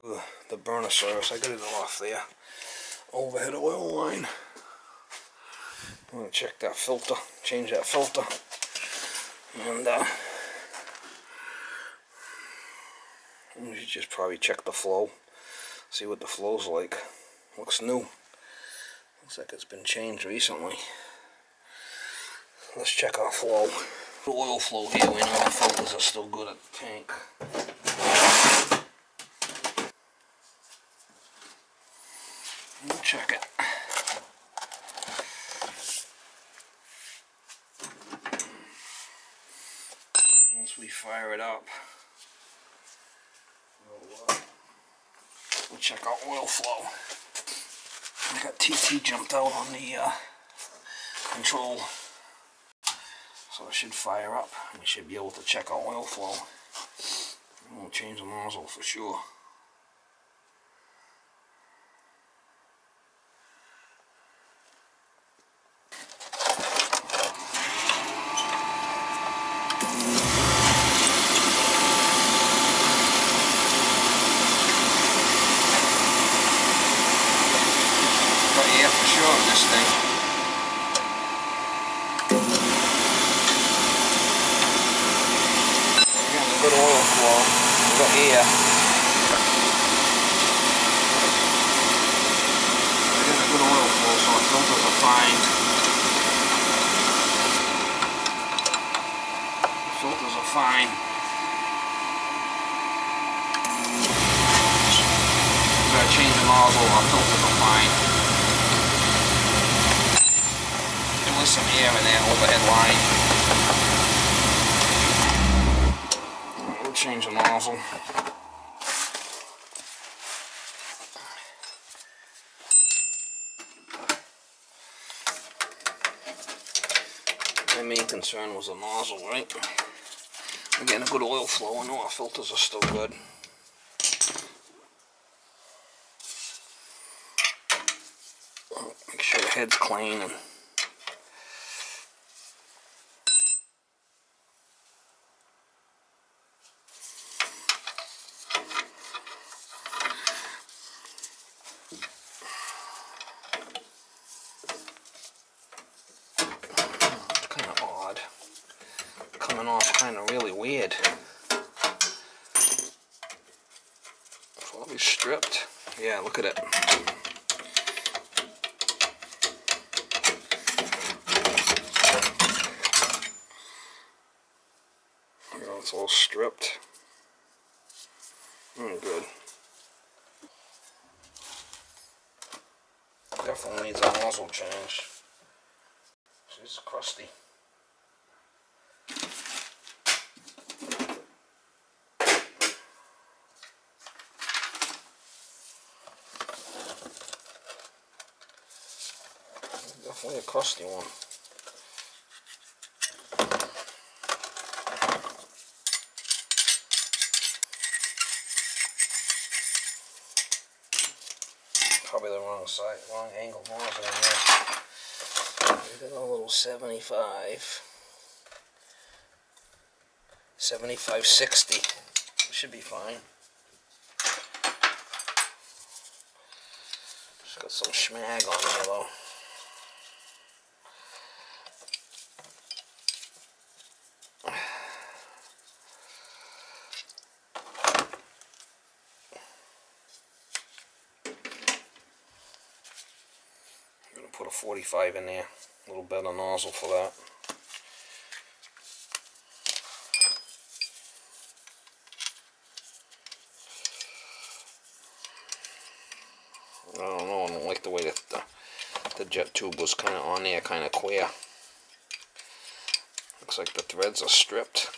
The burner service, I got it off there. Overhead oil line. I'm gonna check that filter, change that filter, and we should just probably check the flow, see what the flow's like. Looks new. Looks like it's been changed recently. Let's check our flow. The oil flow here, we know the filters are still good at the tank. We'll check it. Once we fire it up, we'll check our oil flow. I got TT jumped out on the control, so it should fire up. We should be able to check our oil flow. We'll change the nozzle for sure. This thing. Again, a good oil flow. We've got air. Again, a good oil flow, so our filters are fine. The filters are fine. We've got to change the nozzle, our filters are fine. Some air in that overhead line. We'll change the nozzle. My main concern was the nozzle, right? We're getting a good oil flow. I know our filters are still good. Make sure the head's clean and off kind of really weird. Probably stripped. Yeah, look at it. You know, it's all stripped. Good. Definitely needs a nozzle change. It's crusty. Definitely a crusty one. Probably the wrong side, wrong angle nozzle in there. We got a little 75, 60. Should be fine. Just got some schmag on there though. Put a 45 in there, a little better nozzle for that. I don't know, I don't like the way that the jet tube was kind of on there, kind of queer. Looks like the threads are stripped.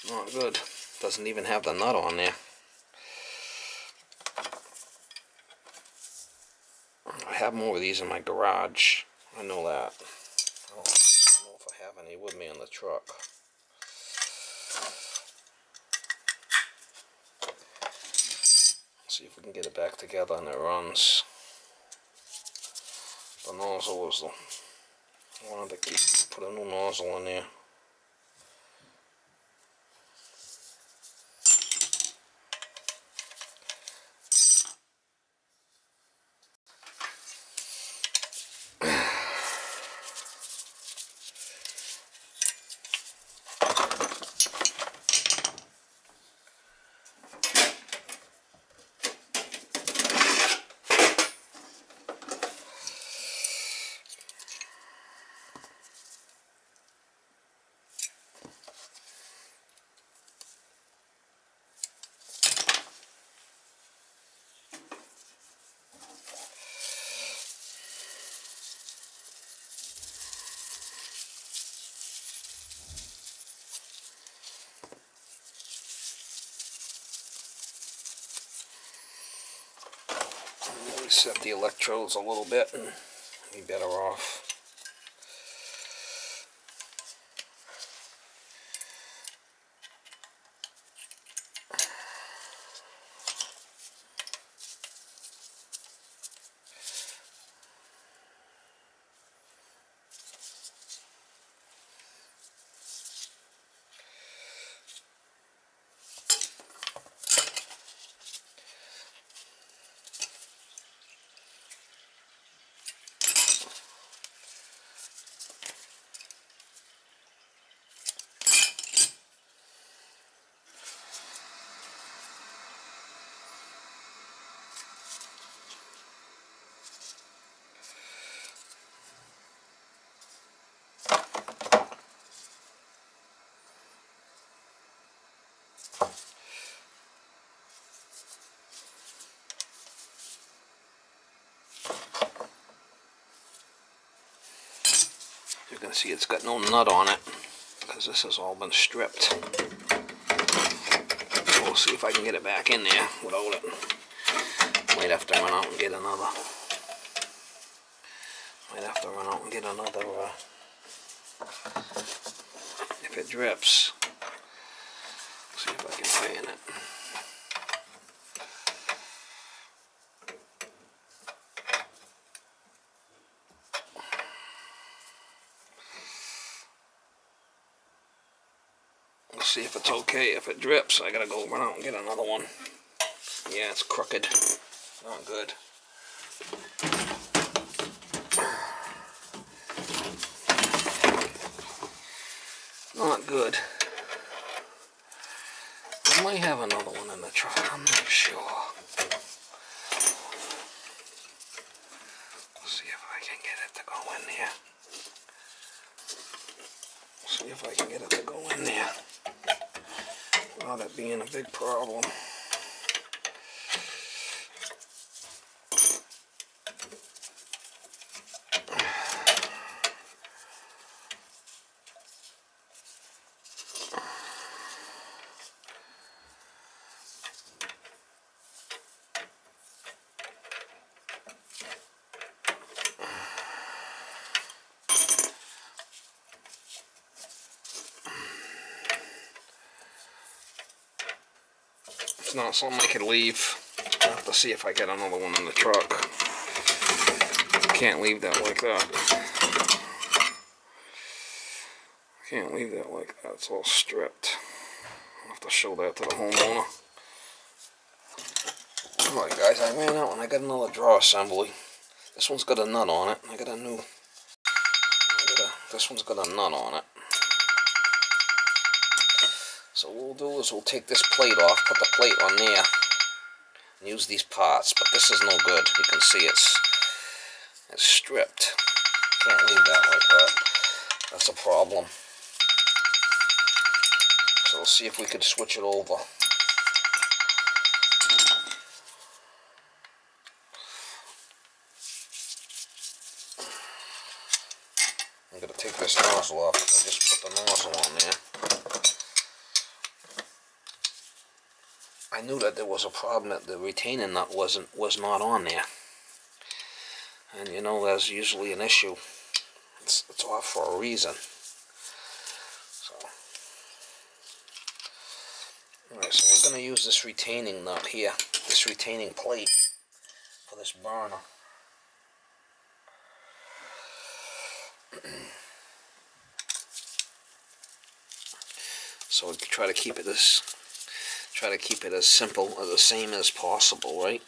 Not good. Doesn't even have the nut on there. I have more of these in my garage. I know that. I don't know if I have any with me in the truck. See if we can get it back together and it runs. The nozzle was I wanted to put a new nozzle in there. reset the electrodes a little bit and be better off. You're going to see it's got no nut on it because this has all been stripped. We'll see if I can get it back in there without it. Might have to run out and get another. If it drips, see if I can fan it. We'll see if it's okay. If it drips, I gotta go run out and get another one. Yeah, it's crooked. Not good. Not good. I might have another one in the truck, I'm not sure. See if I can get it to go in there. See if I can get it to go in there without it being a big problem. It's not something I could leave. I'll have to see if I get another one in the truck. Can't leave that like that. Can't leave that like that. It's all stripped. I'll have to show that to the homeowner. Alright guys, I ran out and I got another drawer assembly. This one's got a nut on it. I got a new... this one's got a nut on it. So what we'll do is we'll take this plate off, put the plate on there, and use these parts. But this is no good. You can see it's stripped. Can't leave that like that. That's a problem. So we'll see if we could switch it over. I'm going to take this nozzle off. I just put the nozzle on there. I knew that there was a problem that the retaining nut was not on there, and you know that's usually an issue. It's off for a reason. So, all right, so we're going to use this retaining nut here, this retaining plate for this burner. So we try to keep it as simple, the same as possible, right?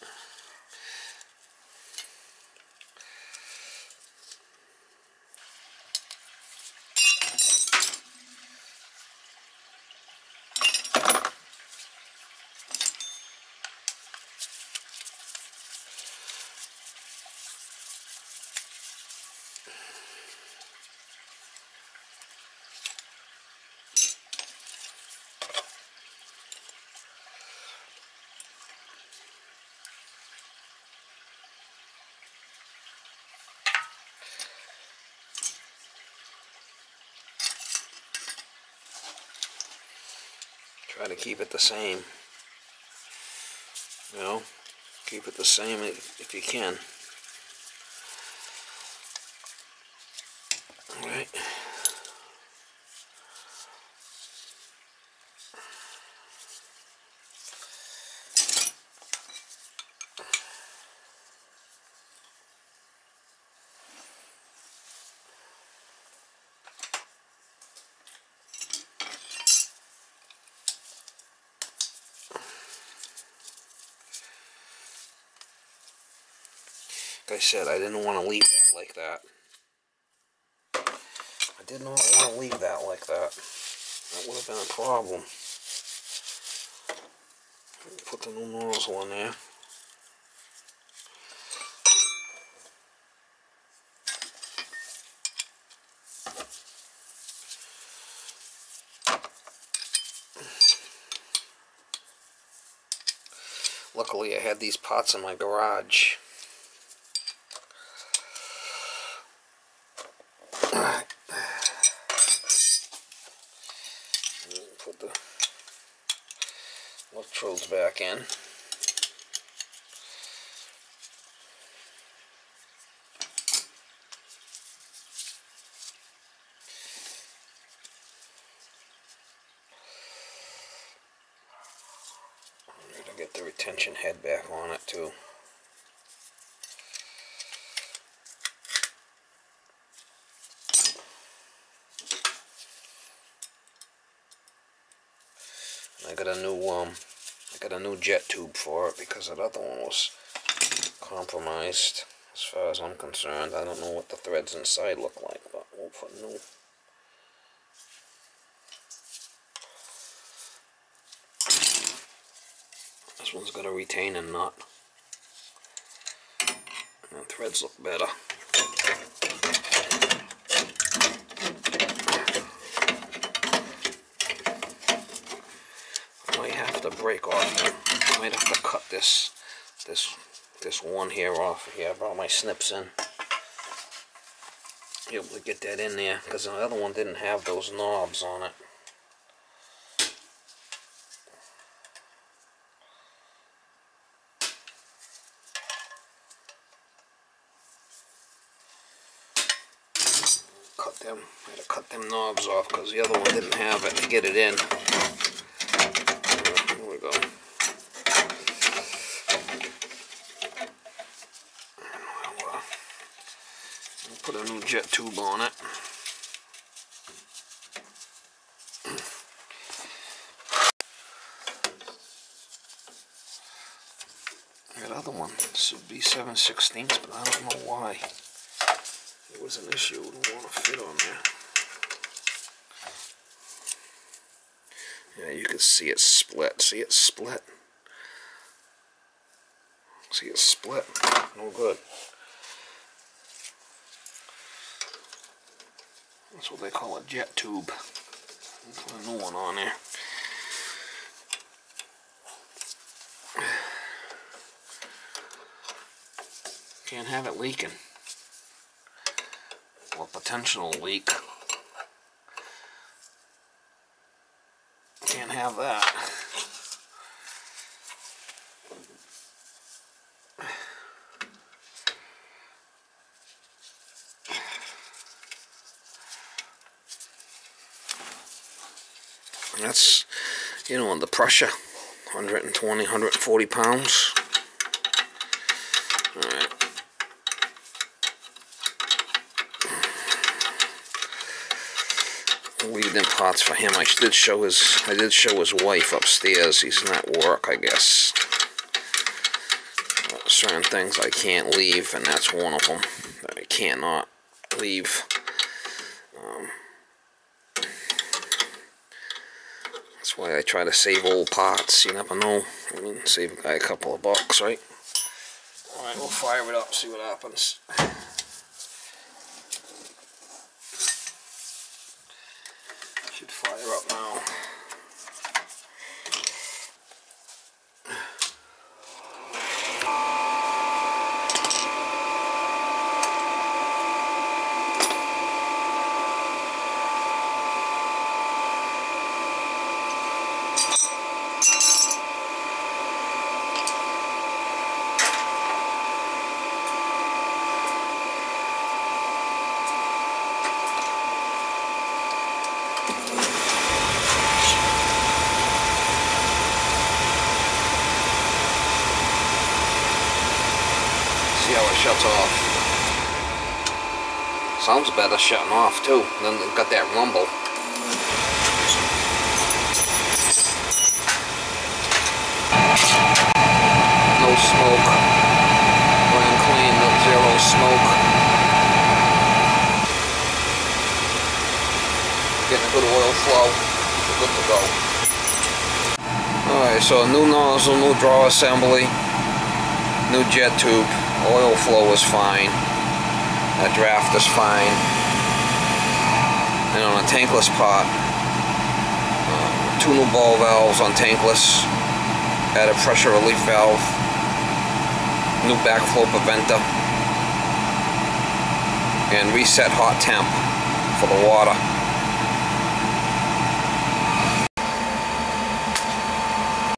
Try to keep it the same, you know. Keep it the same if you can. Alright. Like I said, I didn't want to leave that like that. I did not want to leave that like that. That would have been a problem. Put the new nozzle in there. Luckily I had these pots in my garage. Put the electrodes back in. I'm gonna get the retention head back on it too. I got a new jet tube for it because that other one was compromised. As far as I'm concerned, I don't know what the threads inside look like, but we'll put new. This one's got a retaining nut. And the threads look better. To break off. I might have to cut this one here off. Here, I brought my snips in. Be able to get that in there because the other one didn't have those knobs on it. I had to cut them knobs off because the other one didn't have it to get it in. There we go. I'll put a new jet tube on it. That other one should be 7/16, but I don't know why. It was an issue. It didn't want to fit on there. Yeah, you can see it split. See it split? See it split? No good. That's what they call a jet tube. I'll put a new one on there. Can't have it leaking. Or potential leak. Can't have that. That's, you know, the pressure, 120, 140 pounds. Alright. Leave them pots for him. I did show his wife upstairs. He's at work, I guess. Certain things I can't leave, and that's one of them that I cannot leave. That's why I try to save old pots. You never know. I mean, save a guy a couple of bucks, right? Alright, we'll fire it up, see what happens. Should fire up now. shuts off. Sounds better shutting off too. And then it got that rumble. No smoke. Ran clean, no zero smoke. Getting a good oil flow. We're good to go. Alright, so new nozzle, new draw assembly, new jet tube. Oil flow is fine. That draft is fine. And on a tankless pot, 2 new ball valves on tankless. Added pressure relief valve. New backflow preventer. And reset hot temp for the water.